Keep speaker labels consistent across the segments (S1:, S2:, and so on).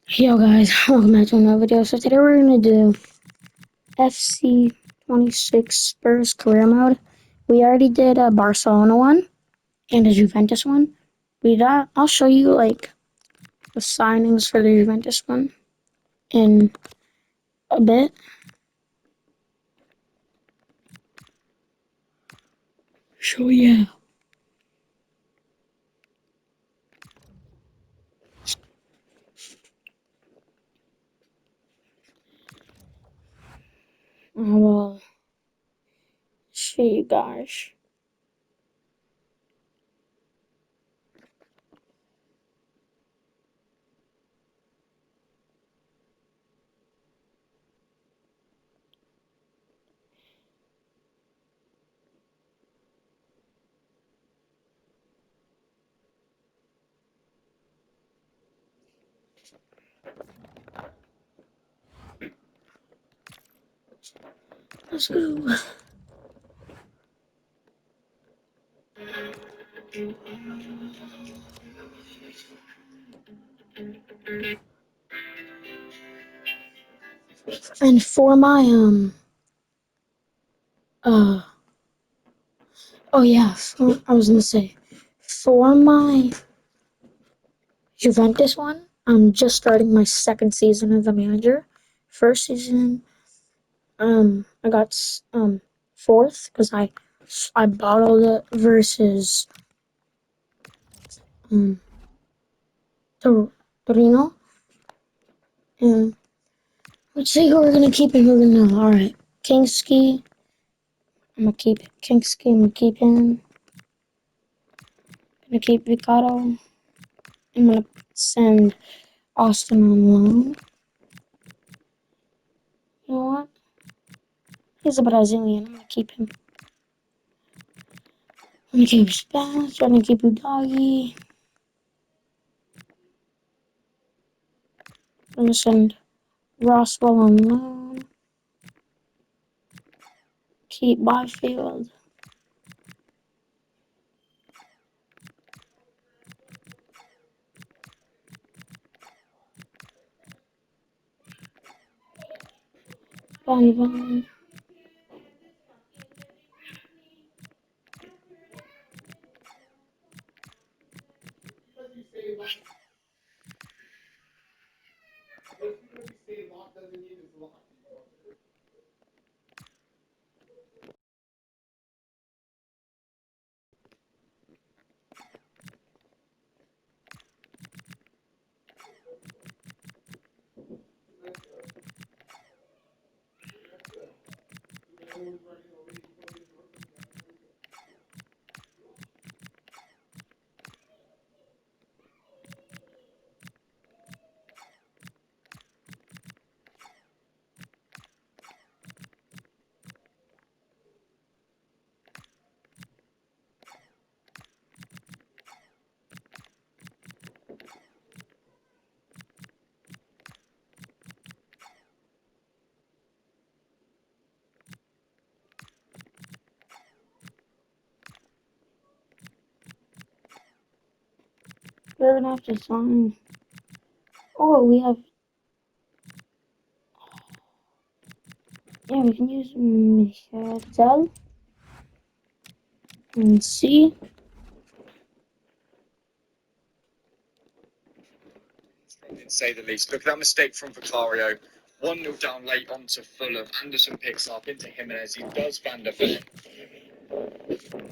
S1: Yo guys, welcome back to another video. So today we're gonna do FC 26 Spurs career mode. We already did a Barcelona one and a Juventus one. I'll show you like the signings for the Juventus one in a bit. So yeah. I will show you guys. Let's go. And for my uh oh yeah, I was gonna say for my Juventus one, I'm just starting my second season as a manager. First season, I got fourth because I bottled it versus um Torino. And let's see who we're gonna keep and who we're gonna. All right, Kingski. I'm gonna keep Kingski. I'm gonna keep him. I'm gonna keep Vicato. I'm gonna send Austin on loan. You know what? He's a Brazilian. I'm gonna keep him. I'm gonna keep Spence. I'm gonna keep Udagi. I'm gonna send Roswell on loan. Keep Byfield. Van. We're gonna have to sign. Oh, we have. Yeah, we can use Michael and C.
S2: To say the least. Look at that mistake from Vicario. 1-0 down late onto Fulham. Anderson picks up into Jimenez. He does Van der Ven.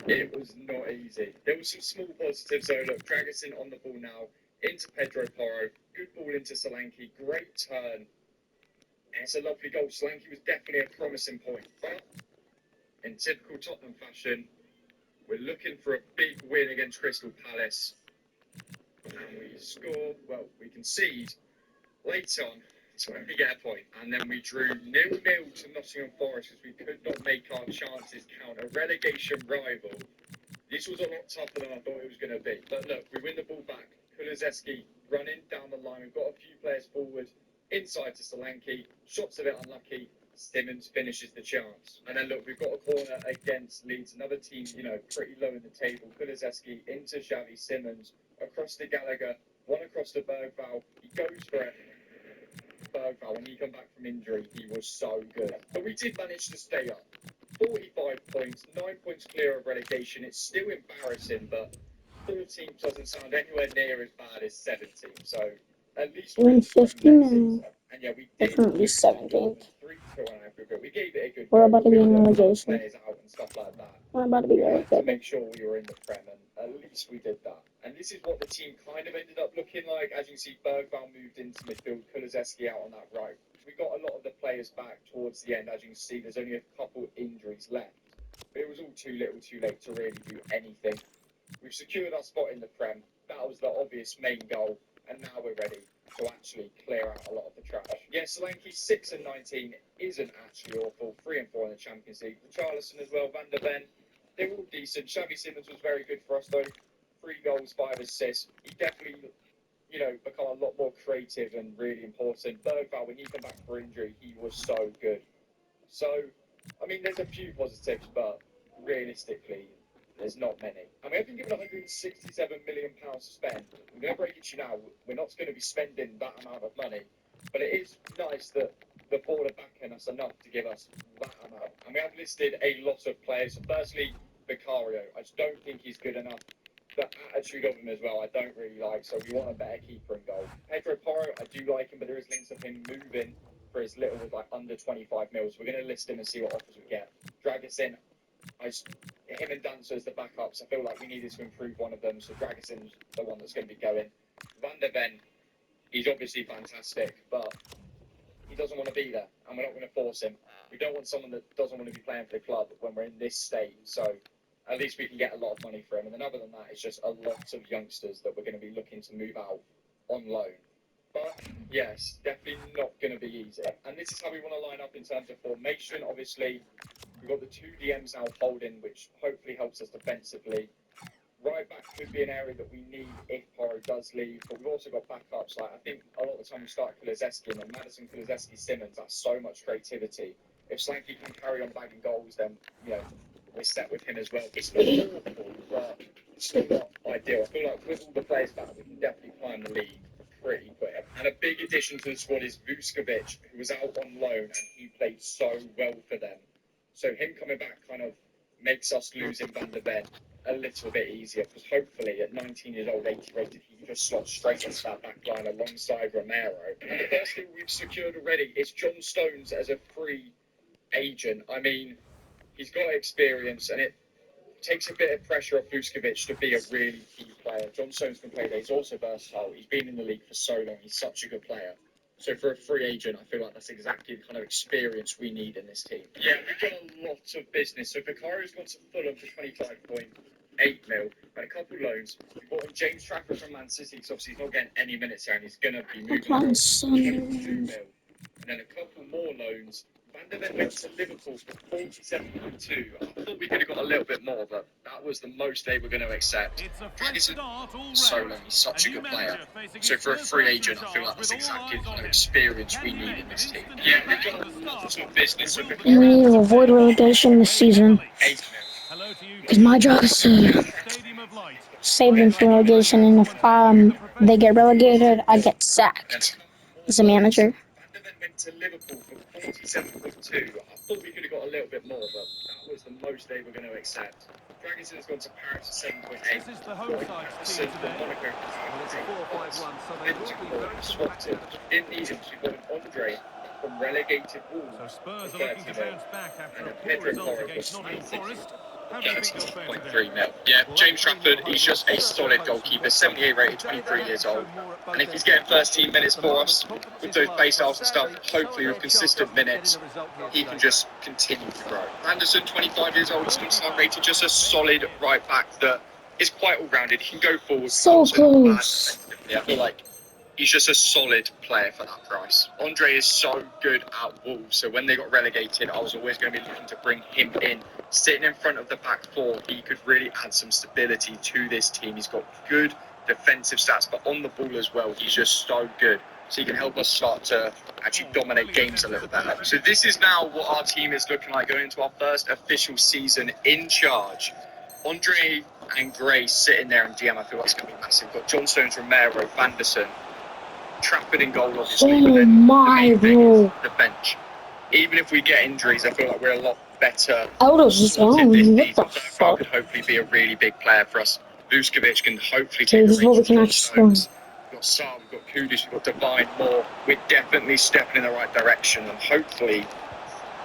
S2: It was not easy. There were some small positives though. Look, Dragusin on the ball now. Into Pedro Porro. Good ball into Solanke. Great turn. And it's a lovely goal. Solanke was definitely a promising point. But in typical Tottenham fashion, we're looking for a big win against Crystal Palace. And we score, well, we concede late on. So we get a point. And then we drew 0-0 to Nottingham Forest because we could not make our chances count. A relegation rival. This was a lot tougher than I thought it was going to be. But look, we win the ball back. Kulusevski running down the line. We've got a few players forward. Inside to Solanke. Shots a bit unlucky. Simmons finishes the chance. And then look, we've got a corner against Leeds. Another team, pretty low in the table. Kulusevski into Xavi Simmons. Across to Gallagher. One across to Bergval. He goes for it. Bergvall, when he came back from injury, he was so good. But we did manage to stay up. 45 points, 9 points clear of relegation. It's still embarrassing, but 14th doesn't sound anywhere near as bad as 17th. So at least
S1: We're in 50 now.
S2: and yeah, we did
S1: Definitely
S2: lose
S1: 17th.
S2: 3-2 on aggregate. We gave it a good
S1: We're
S2: go.
S1: about to be in relegation.
S2: Players out and stuff like that.
S1: We're about to be
S2: We had to
S1: relegated.
S2: make sure we were in the Prem, and at least we did that. And this is what the team kind of ended up looking like. As you can see, Bergvall moved into midfield, Kulusevski out on that right. We got a lot of the players back towards the end. As you can see, there's only a couple injuries left. But it was all too little too late to really do anything. We've secured our spot in the Prem. That was the obvious main goal, and now we're ready to actually clear out a lot of the trash. Yeah, Solanke 6 and 19 isn't actually awful. 3 and 4 in the Champions League. Richarlison as well, Van der Ven. They're all decent. Xavi Simons was very good for us though. 3 goals, 5 assists. He definitely, become a lot more creative and really important. Bergvall, when he came back for injury, he was so good. So, I mean, there's a few positives, but realistically, there's not many. I mean, I've been given £167 million to spend. I'm going to break it to you now. We're not going to be spending that amount of money, but it is nice that the board are backing us enough to give us that amount. And we have listed a lot of players. Firstly, Vicario. I just don't think he's good enough. The attitude of him as well, I don't really like. So we want a better keeper in goal. Pedro Porro, I do like him, but there is links of him moving for as little as like under 25 mils. We're going to list him and see what offers we get. Dragusin, him and Dancer as the backups. I feel like we needed to improve one of them. So Dragusin's the one that's going to be going. Van der Ven, he's obviously fantastic, but he doesn't want to be there, and we're not going to force him. We don't want someone that doesn't want to be playing for the club when we're in this state. So at least we can get a lot of money for him. And then other than that, it's just a lot of youngsters that we're going to be looking to move out on loan. But yes, definitely not going to be easy. And this is how we want to line up in terms of formation. Obviously, we've got the 2 DMs now holding, which hopefully helps us defensively. Right back could be an area that we need if Porro does leave, but we've also got backups. Like I think a lot of the time we start Kulusevski, and then Madison, Kulusevski, Simmons. That's so much creativity. If Solanke can carry on bagging goals, then we're set with him as well. It's not awful, but it's still not ideal. I feel like with all the players back, we can definitely climb the league pretty quick. And a big addition to the squad is Vuskovic, who was out on loan and he played so well for them. So him coming back kind of makes us losing Van der Ven a little bit easier, because hopefully at 19 years old, 80 rated, he can just slot straight into that back line alongside Romero. And the first thing we've secured already is John Stones as a free agent. I mean, he's got experience, and it takes a bit of pressure off Vuskovic to be a really key player. John Stones can play there. He's also versatile. He's been in the league for so long. He's such a good player. So for a free agent, I feel like that's exactly the kind of experience we need in this team. Yeah, we've got a lot of business. So Vicario's gone to Fulham for 25.8 mil and a couple loans. We bought in James Trafford from Man City, because obviously he's not getting any minutes here and he's going to be moving on 22 mil. And then a couple more loans. Van der Ven went to Liverpool for 47.2. I thought we could have got a little bit more, but that was the most they were going to accept. Dragusin, so long, he's such a good player. So for a free agent, I feel like that's exactly the kind of experience we need in this team. Yeah, we've got a lot of business with
S1: We need to avoid relegation this season, because my job is to save them from relegation, and if they get relegated, I get sacked as a manager.
S2: Van der Ven went to Liverpool for 47.2. I thought we could have got a little bit more, but that was the most they were going to accept. Dragusin has gone to Paris for 7.8.
S3: This is the home side team today.
S2: Monaco
S3: It's a 4-5-1, so they will be very
S2: swapped it. Didn't need him. We got an Andre from relegated Wolves.
S3: So Spurs are looking to bounce back after a poor
S2: Pedro
S3: result
S2: Porro
S3: against
S2: was
S3: Nottingham Forest. How do you think you'll fare today?
S2: 30.3 mil. Yeah, James Trafford, he's just a solid goalkeeper, 78 rated, 23 years old. And if he's getting first team minutes for us, with those base offs and stuff, hopefully with consistent minutes, he can just continue to grow. Anderson, 25 years old, 79 rated, just a solid right back that is quite all-rounded. He can go forward.
S1: So close.
S2: Yeah, I feel like he's just a solid player for that price. Andre is so good at Wolves, so when they got relegated, I was always going to be looking to bring him in. Sitting in front of the back four, he could really add some stability to this team. He's got good defensive stats, but on the ball as well, he's just so good. So he can help us start to actually dominate games a little better. So this is now what our team is looking like going into our first official season in charge. Andre and Gray sitting there in DM, I feel like it's going to be massive. We've got John Stones, Romero, Vanderson. Trafford in goal, obviously.
S1: Oh
S2: but then
S1: my,
S2: the main thing
S1: bro.
S2: is the bench. Even if we get injuries, I feel like we're a lot better
S1: Eldo's just
S2: sorted
S1: on.
S2: this
S1: What
S2: season.
S1: the
S2: Bergwijn
S1: fuck?
S2: could hopefully be a really big player for us. Vuskovic can hopefully
S1: Okay,
S2: take
S1: this
S2: the
S1: is what
S2: reins
S1: we
S2: from
S1: can
S2: John
S1: actually
S2: Stones. We've got Sarr, we've got Kudus, we've got Divine Moore. We're definitely stepping in the right direction, and hopefully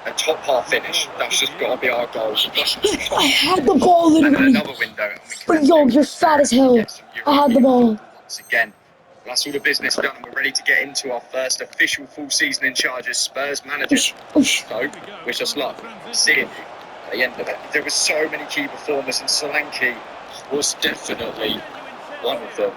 S2: a top half finish. That's just got to be our goal.
S1: I had the ball
S2: And then
S1: literally.
S2: another window, and we
S1: But
S2: can
S1: yo,
S2: then
S1: you're fat as hell.
S2: get some
S1: I had the
S2: European
S1: ball.
S2: football once again. That's all the business done, and we're ready to get into our first official full season in charge as Spurs manager.
S1: Oosh, oosh.
S2: So, wish us luck. Seeing you at the end of it. There were so many key performers, and Solanke was definitely one of them.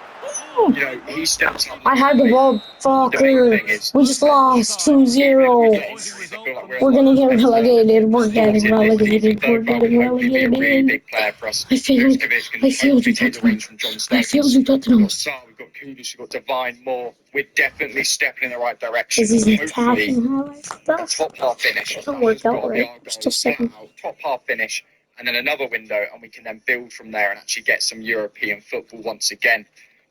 S2: You know, he steps up.
S1: I had the ball, fucker. We just lost 2-0. We're gonna get relegated. We're getting relegated. We're getting relegated.
S2: Big player for us.
S1: I failed. I failed you, Tottenham. I failed you, Tottenham.
S2: We've got Sarr, we've got Kudus, we've got Divine Moore. We're definitely stepping in the right direction.
S1: This is
S2: Hopefully,
S1: attacking highlights.
S2: a
S1: That's
S2: top half finish.
S1: It'll work
S2: That's
S1: out,
S2: gotta be
S1: right?
S2: our goal.
S1: Still second.
S2: Flat out, top half finish, and then another window, and we can then build from there and actually get some European football once again.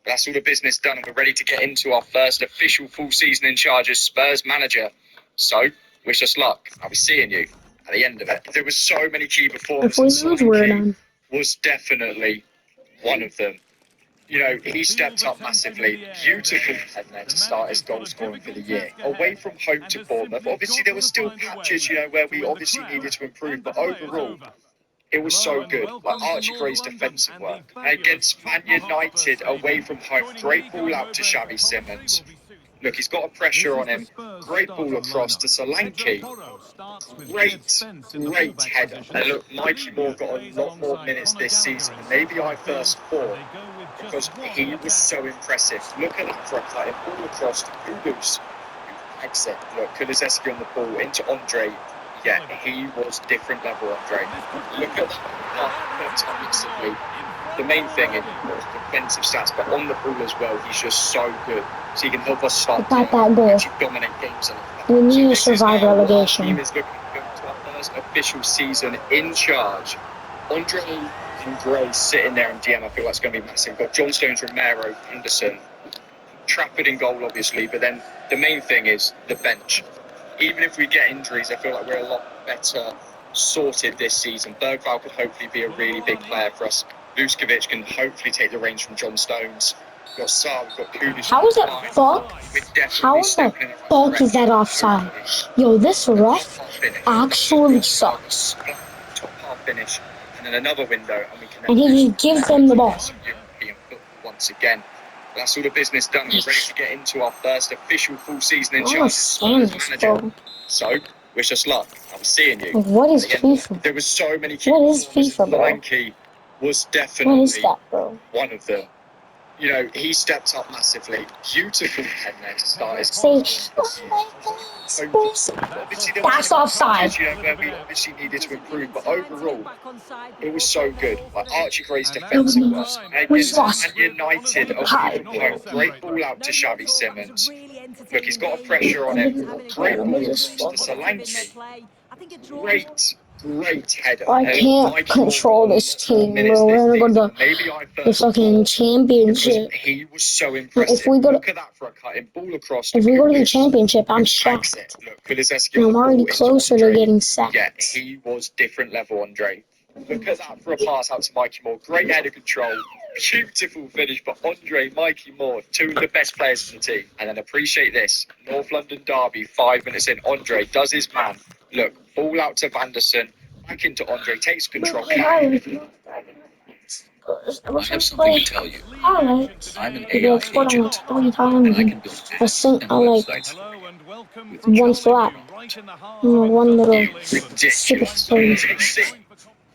S2: But that's all the business done, and we're ready to get into our first official full season in charge as Spurs manager. So, wish us luck. I'll be seeing you at the end of it. There were so many key
S1: If
S2: performances.
S1: we lose, we're
S2: Solanke
S1: done.
S2: was definitely one of them. You know, he stepped up massively. Beautiful head there to start his goal scoring for the year. Away from home to Bournemouth, obviously there were still patches, you know, where we obviously needed to improve, but overall, it was so good. Like Archie Gray's defensive work. And against Man United, away from home, great ball out to Xavi Simons. Look, he's got a pressure on him. Great ball across to Solanke. Great header. And look, Mikey Moore got a lot more minutes this season than maybe I first thought, because he was so impressive. Look at that for a play. Ball across to Kudus. Exit. Look, Kulusevski on the ball into Andre. Yeah, he was different level, Andre. Look at that massively. The main thing is defensive stats, but on the ball as well, he's just so good. So he can help us start
S1: Got that goal.
S2: actually dominate games.
S1: We need to
S2: this is
S1: survive
S2: now what our
S1: relegation.
S2: team is looking to our first official season in charge. Andre and Gray sitting there in DM, I feel that's going to be massive. We've got John Stones, Romero, Henderson, Trafford in goal, obviously, but then the main thing is the bench. Even if we get injuries, I feel like we're a lot better sorted this season. Bergwijn could hopefully be a really big player for us. Vuskovic can hopefully take the reins from John Stones. We've got Sarr, we've got Kudus.
S1: How is that fuck? How the fuck is that offside? Yo, this ref actually sucks.
S2: Top half finish, and then another window, and we can.
S1: And he just gives them the ball.
S2: European football once again. That's all the business done. We're ready to get into our first official full season in
S1: I wanna
S2: charge as
S1: stand
S2: Spurs
S1: this,
S2: manager.
S1: bro.
S2: So, wish us luck. I'm seeing you.
S1: Like, what is
S2: At the end of it.
S1: FIFA?
S2: There was so many key
S1: What is
S2: performances.
S1: FIFA, bro?
S2: Solanke was
S1: What
S2: definitely
S1: is that, bro?
S2: one of them. You know, he stepped up massively. Beautiful head there to start his
S1: Say,
S2: Obviously, there were
S1: that's
S2: some
S1: offside.
S2: patches, you know, where we obviously needed to improve, but overall, it was so good. Like Archie Gray's defensive work.
S1: We
S2: Against
S1: lost.
S2: Man United, away
S1: Hi.
S2: from home, great ball out to Xavi Simons. Look, he's got a pressure on him. Great ball across to Solanke. Great header.
S1: I
S2: And
S1: can't
S2: Mikey
S1: control
S2: Moore got a
S1: this
S2: lot more
S1: team,
S2: minutes
S1: bro.
S2: this
S1: We're gonna go
S2: season. Maybe I
S1: the
S2: first
S1: fucking
S2: thought,
S1: championship.
S2: because he was so impressive.
S1: If we go
S2: Look
S1: to
S2: at that for a cutting ball across.
S1: if we go to the
S2: Kudus.
S1: championship, I'm
S2: Exit.
S1: shocked.
S2: Look, Kulusevski
S1: And
S2: on
S1: I'm
S2: the
S1: already
S2: ball into
S1: closer to
S2: Andre.
S1: getting
S2: Yeah,
S1: sacked.
S2: he was different level, Andre. Look at that for a pass out to Mikey Moore. Great header control. Beautiful finish, but Andre, Mikey Moore, two of the best players in the team. And then appreciate this. North London derby, 5 minutes in. Andre does his man. Look, ball out to Vanderson. Back into Andre, takes control.
S4: I have something to tell you.
S1: Alright.
S4: I'm an
S1: Maybe
S4: AI
S1: I scored on like
S4: agent,
S1: 3
S4: and
S1: times.
S4: I can build
S1: I
S4: apps
S1: think
S4: and
S1: I like
S4: websites.
S1: one slap. One little super
S2: Ridiculous.
S1: stage.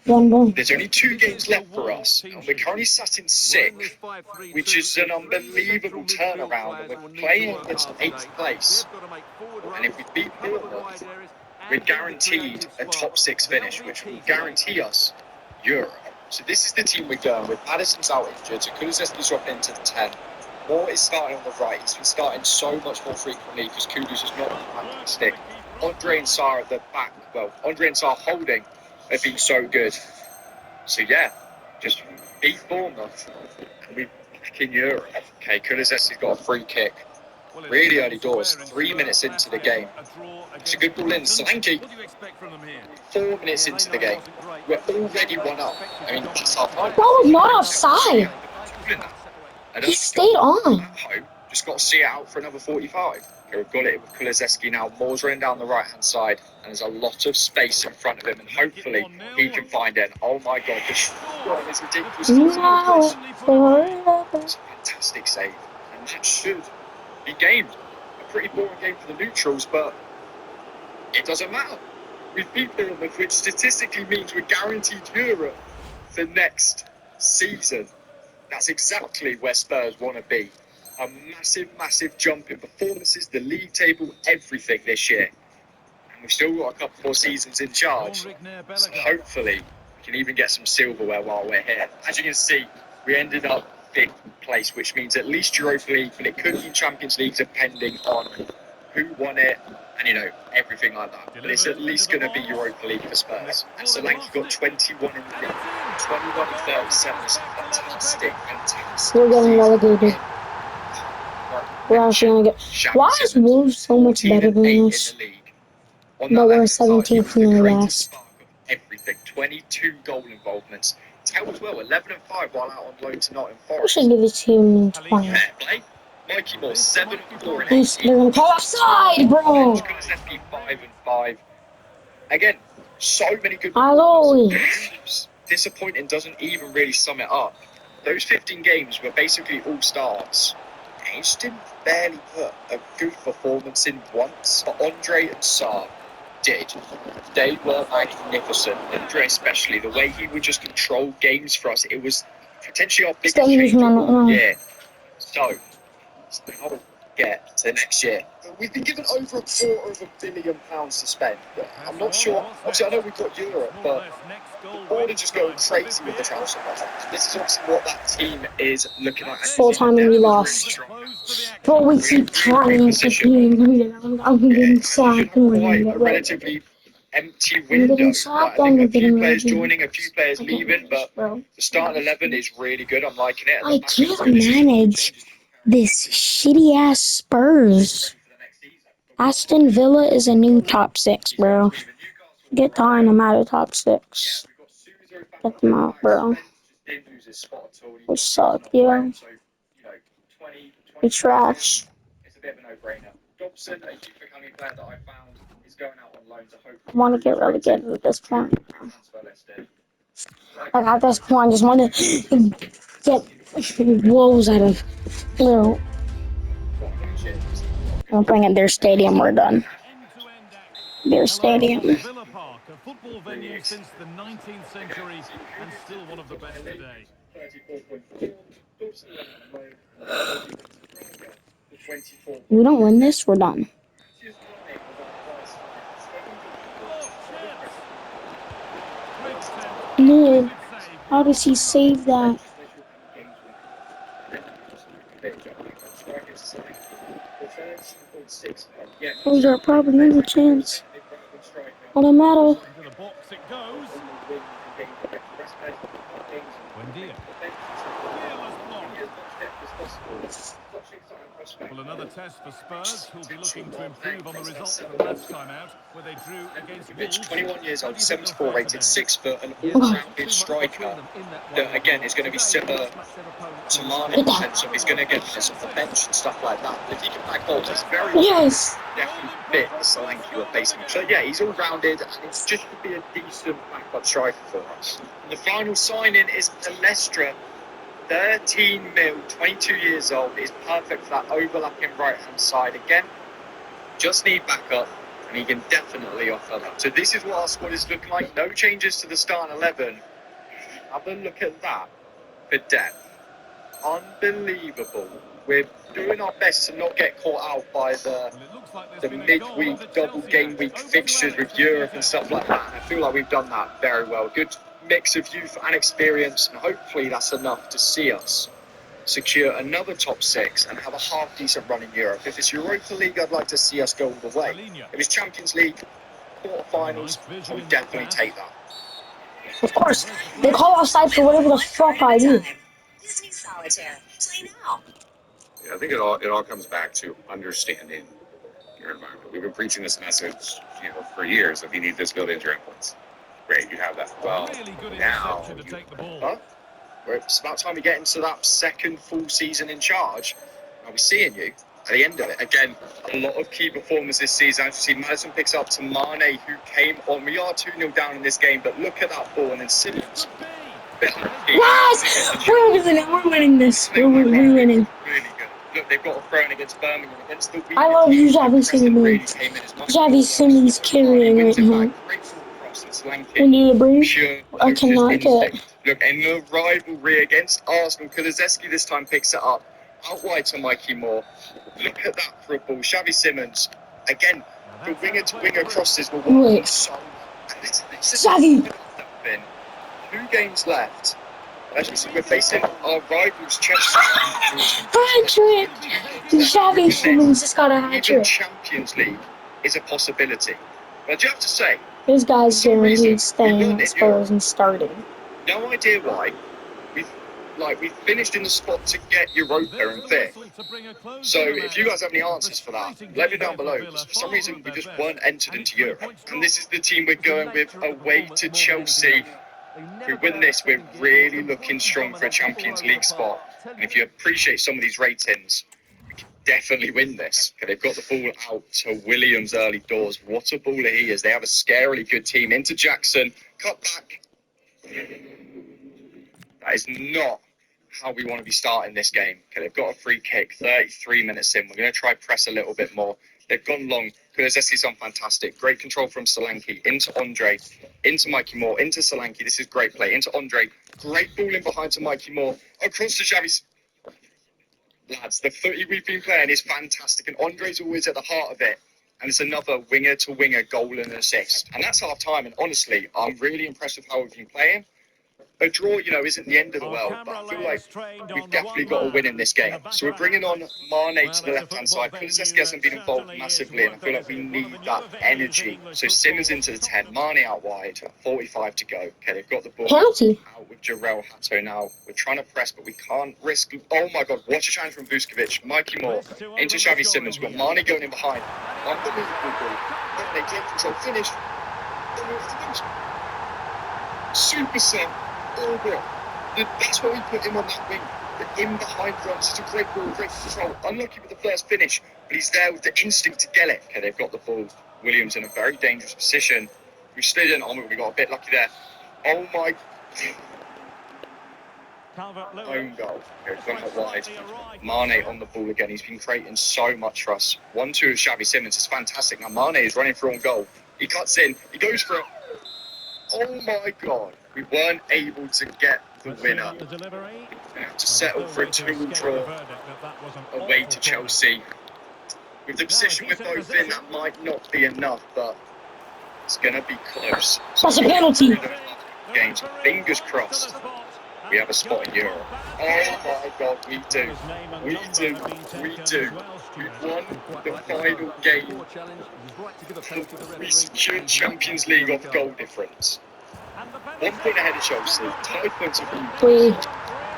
S1: One boom.
S2: There's only 2 games left for us, and we're currently sat in 6th, which is an unbelievable turnaround, and we're playing against 8th place. And if we beat Bournemouth, we're guaranteed a top 6 finish, which will guarantee us Europe. So this is the team we're going with. Maddison's out injured, so Kulusevski's dropped into the 10. Moore is starting on the right. He's been starting so much more frequently because Kudus has not been fantastic. Andre and Sarr at the back, well, Andre and Sarr holding have been so good. So yeah, just beat Bournemouth and we're back in Europe. Okay, Kulusevski's got a free kick. really early doors, 3 minutes into the game. It's a good ball in, Solanke. 4 minutes into the game, we're already 1-up. I mean, that's half time.
S1: That was not offside.
S2: I
S1: He stayed on.
S2: At home, just got to see it out for another 45. Okay, we've got it with Kulizeski now. Moore's running down the right-hand side, and there's a lot of space in front of him, and hopefully he can find it. Oh my God, this one is ridiculous.
S1: No.
S2: It's a fantastic save, and that should be gamed. A pretty boring game for the neutrals, but it doesn't matter. We've beat Bournemouth, which statistically means we're guaranteed Europe for next season. That's exactly where Spurs want to be. A massive, massive jump in performances, the league table, everything this year. And we've still got a couple more seasons in charge. So hopefully we can even get some silverware while we're here. As you can see, we ended up 5th place, which means at least Europa League, but it could be Champions League depending on who won it and, you know, everything like that. But it's at least going to be Europa League for Spurs. And Solanke got 21 in the league. 21 and 37 is fantastic, fantastic.
S1: We're getting relegated. We're actually gonna get. Why is Wolves so much better than us? But we're 17th in their last.
S2: Everything. 22 goal involvements. Tell as well, 11 and 5 while out on loan to Nottingham
S1: We
S2: Forest.
S1: should give it to him 20.
S2: Fair play. Mikey Moore, 7 and 4 in
S1: They're
S2: 18.
S1: gonna call offside, bro.
S2: Kulizeski, 5 and 5. Again, so many good
S1: Hello.
S2: Disappointing doesn't even really sum it up. Those 15 games were basically all starts. He just didn't barely put a good performance in once. But Andre and Saar did. They were magnificent. Andre especially, the way he would just control games for us, it was potentially our biggest
S1: Stay
S2: change
S1: using
S2: of
S1: on
S2: all
S1: it.
S2: year. So, how we get to next year? We've been given over £250 million to spend. I'm not sure. Obviously, I know we've got Europe, but the board are just going crazy with the transfer market. This is obviously what that team is looking like.
S1: Full time and we lost. Bro, we keep trying to be. I'm getting sacked and we're gonna
S2: Quite a
S1: get rid.
S2: relatively empty
S1: I'm
S2: window.
S1: getting sacked
S2: Like,
S1: and
S2: I
S1: we're
S2: think a few
S1: getting
S2: players
S1: rid.
S2: joining, a few players leaving, but
S1: Bro,
S2: the starting 11 is really good. I'm liking it.
S1: I can't manage this shitty ass Spurs. Aston Villa is a new top 6, bro. Get Tottenham out of top 6. Get them out, bro. We suck, yeah. We trash.
S2: It's a bit of a no-brainer. Dobson, a youth academy player that I found, is going out on loan to hope.
S1: I want to get relegated at this point. Like at this point, I just want to get woes out of little. I'll bring in their stadium. We're done. Their stadium.
S3: Villa Park, a football venue since the 19th century and still one of the best today.
S1: We don't win this, we're done. Man, how does he save that? Those are probably no chance. On a medal.
S3: Into the box it goes. Buendia. Well, another test for Spurs, who'll be looking to improve on the results from last time out, where they drew against Wolves.
S2: 21 years old, 74 rated, 6 foot, an all-rounded striker that, again, is going to be similar to Mane in the sense of he's going to get this off the bench and stuff like that. But if he can back goals, he's very
S1: Yes.
S2: definitely fit the Solanke replacement. So, yeah, he's all-rounded, and it's just to be a decent backup striker for us. And the final signing is Palestra. 13 mil, 22 years old, is perfect for that overlapping right-hand side. Again, just need backup, and he can definitely offer that. So this is what our squad is looking like. No changes to the starting 11. Have a look at that for depth. Unbelievable. We're doing our best to not get caught out by the midweek, double game week fixtures with Europe and stuff like that. And I feel like we've done that very well. Good mix of youth and experience, and hopefully that's enough to see us secure another top 6 and have a half decent run in Europe. If it's Europa League, I'd like to see us go all the way. If it's Champions League, quarterfinals, I would definitely take that.
S1: Of course. They call offside for whatever the fuck I do.
S5: Disney Solitaire. Play now. Yeah, I think it all comes back to understanding your environment. We've been preaching this message, for years. If you need this, build into your influence. Great, you have that. Well,
S3: Really good
S5: now
S3: interception to take the ball.
S2: Huh? Well, it's about time we get into that second full season in charge. I'll be seeing you at the end of it. Again, a lot of key performers this season. As you see, Madison picks up to Mane, who came on. We are 2-0 down in this game, but look at that ball. And then Simmons.
S1: Yes! We're winning this. We're winning.
S2: Really good. Look, they've got a throw in against Birmingham, against the weak
S1: I love
S2: team.
S1: Xavi
S2: Preston
S1: Simmons.
S2: really came in as much
S1: Xavi
S2: more
S1: Simmons
S2: like
S1: carrying
S2: wins
S1: right
S2: it
S1: now.
S2: back. Great full cross and slanking.
S1: Into the breeze.
S2: Pure
S1: I
S2: coach's
S1: cannot
S2: instinct.
S1: get.
S2: Look, in the rivalry against Arsenal, Kulusevski this time picks it up. Out wide to Mikey Moore. Look at that for a ball. Xavi Simmons. Again, the winger-to-winger crosses were working
S1: Wait.
S2: so well. And this
S1: Xavi!
S2: been 2 games left. As we see, we're facing our rivals, Chelsea.
S1: Hat-trick! Xavi Simmons just got a
S2: Even
S1: hat-trick.
S2: Champions League is a possibility. But you have to say,
S1: This guy's
S2: for some
S1: guaranteed
S2: reason,
S1: staying
S2: we
S1: at
S2: won in
S1: Spurs and starting.
S2: no idea why. We've finished in the spot to get Europa and fifth. So if you guys have any answers for that, let me down below. Because for some reason we just weren't entered into Europe. And this is the team we're going with away to Chelsea. If we win this, we're really looking strong for a Champions League spot. And if you appreciate some of these ratings, we can definitely win this. Okay, they've got the ball out to Williams early doors. What a baller he is. They have a scarily good team. Into Jackson. Cut back. That is not how we want to be starting this game. Okay, they've got a free kick, 33 minutes in. We're going to try press a little bit more. They've gone long. Kulusevski's on fantastic. Great control from Solanke. Into Andre. Into Mikey Moore. Into Solanke. This is great play. Into Andre. Great ball in behind to Mikey Moore. Across to Xavi. Lads, the footy we've been playing is fantastic. And Andre's always at the heart of it. And it's another winger-to-winger goal and assist. And that's half-time. And honestly, I'm really impressed with how we've been playing. A draw, isn't the end of the world, but I feel like we've definitely got a win in this game. So we're bringing on Mane to the left-hand side. Kulusevski hasn't been involved massively, and I feel like we need that energy. So Simmons into the 10, Mane out wide, 45 to go. Okay, they've got the ball
S1: Penalty.
S2: out with Jarrell Hato now. We're trying to press, but we can't risk... Oh my God, watch a challenge from Vuskovic. Mikey Moore into Xavi Simmons. We've got Mane going in behind. Unbelievable ball. They take control, finish. Super sub. That's why we put him on that wing. The in behind runs. It's a great ball, great control. Unlucky with the first finish, but he's there with the instinct to get it. Okay, they've got the ball. Williams in a very dangerous position. We slid in on it. We got a bit lucky there. Oh my. Own goal. Okay, it's gone out wide. Mane on the ball again. He's been creating so much for us. 1-2 of Xavi Simmons. It's fantastic. Now Mane is running for on goal. He cuts in. He goes for it. Oh my God. We weren't able to get the winner. We have to settle for a 2-2 draw away to Chelsea. With the position we're both in, that might not be enough, but it's going to be close.
S1: That's a penalty.
S2: Games, fingers crossed, we have a spot in Europe. Oh my God, we do. We do. We do. We've won the final game. We secured Champions League off goal difference. 1 point ahead of Chelsea. 5 points of
S1: We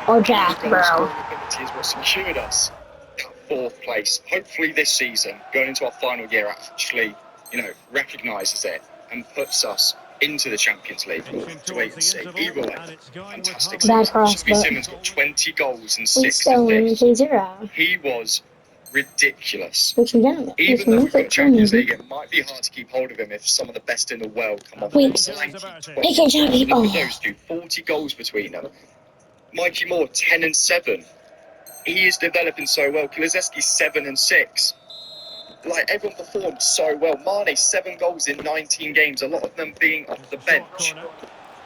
S1: are back, bro.
S2: ability is what secured us that 4th place. Hopefully this season, going into our final year, actually, recognises it and puts us into the Champions League. To wait and see. Either way, fantastic.
S1: Bad cross,
S2: Xavi
S1: but
S2: Simmons got 20 goals and
S1: we
S2: 6
S1: still in
S2: assists.
S1: K0.
S2: He was ridiculous.
S1: We can get him. We
S2: Even
S1: can
S2: though
S1: make
S2: we've got
S1: it.
S2: Champions League, it might be hard to keep hold of him if some of the best in the world come off.
S1: Wait.
S2: Solanke,
S1: Hey, Xavi.
S2: Look at
S1: Oh.
S2: those two, 40 goals between them. Mikey Moore, 10 and 7. He is developing so well. Kulusevski, 7 and 6. Everyone performed so well. Mane, 7 goals in 19 games, a lot of them being off the bench.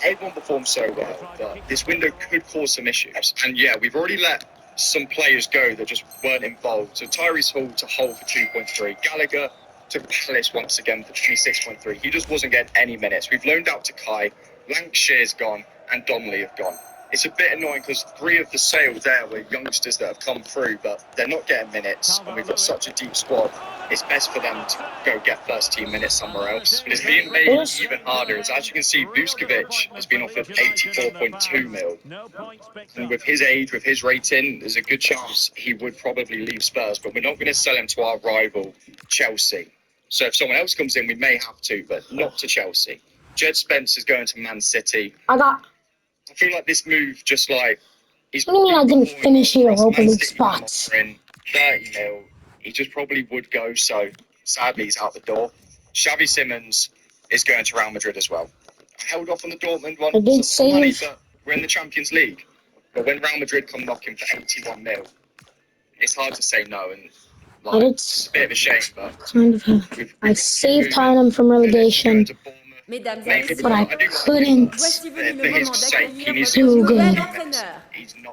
S2: Everyone performed so well, but this window could cause some issues. And yeah, we've already let some players go that just weren't involved. So Tyrese Hall to Hull for 2.3. Gallagher to Palace once again for 26.3. He just wasn't getting any minutes. We've loaned out to Kai. Lankshire's gone and Donnelly have gone. It's a bit annoying because 3 of the sales there were youngsters that have come through, but they're not getting minutes, and we've got such a deep squad. it's best for them to go get first team minutes somewhere else. But it's being made even harder. As you can see, Vuskovic has been offered 84.2 mil. And with his age, with his rating, there's a good chance he would probably leave Spurs. But we're not going to sell him to our rival, Chelsea. So if someone else comes in, we may have to, but not to Chelsea. Jed Spence is going to Man City. I feel like this move just like... He's
S1: What do you mean I didn't finish the Europa League spots?
S2: 30 mil. He just probably would go, so sadly he's out the door. Xavi Simons is going to Real Madrid as well. I held off on the Dortmund one.
S1: I did
S2: It's a lot of money,
S1: save.
S2: but we're in the Champions League. But when Real Madrid come knocking for 81 mil, it's hard to say no. And like, it's a bit of a shame, but
S1: Kind of. I saved Tottenham from relegation,
S6: Mesdames et
S1: but I
S6: messieurs,
S1: couldn't
S6: voici venu le moment d'accueillir
S2: He needs
S6: votre
S1: to
S6: nouvel
S1: go.
S6: entraîneur.
S2: He's not